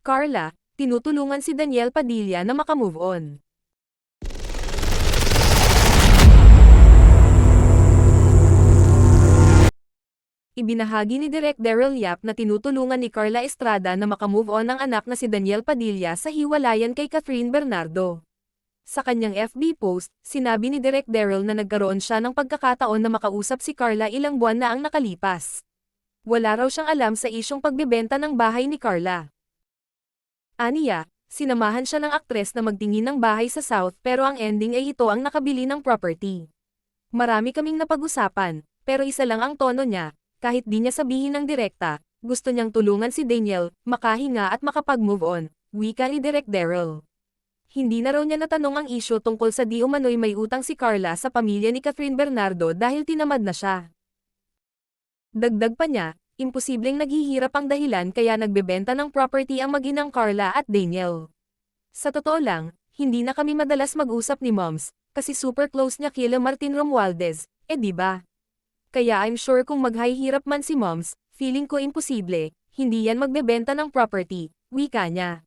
Carla, tinutulungan si Daniel Padilla na makamove on. Ibinahagi ni Direk Daryl Yap na tinutulungan ni Carla Estrada na makamove on ang anak na si Daniel Padilla sa hiwalayan kay Catherine Bernardo. Sa kanyang FB post, sinabi ni Direk Daryl na nagkaroon siya ng pagkakataon na makausap si Carla ilang buwan na ang nakalipas. Wala raw siyang alam sa isyong pagbebenta ng bahay ni Carla. Aniya, sinamahan siya ng aktres na magtingin ng bahay sa South pero ang ending ay ito ang nakabili ng property. Marami kaming napag-usapan, pero isa lang ang tono niya, kahit di niya sabihin ng direkta, gusto niyang tulungan si Daniel, makahinga at makapag-move on, wika ni Direk Daryl. Hindi na raw niya natanong ang isyu tungkol sa di umano'y may utang si Carla sa pamilya ni Catherine Bernardo dahil tinamad na siya. Dagdag pa niya, imposibleng naghihirap ang dahilan kaya nagbebenta ng property ang mag-inang Carla at Daniel. Sa totoo lang, hindi na kami madalas mag-usap ni Moms, kasi super close niya kila Martin Romualdez, di ba? Kaya I'm sure kung maghihirap man si Moms, feeling ko imposible, hindi yan magbebenta ng property, wika niya.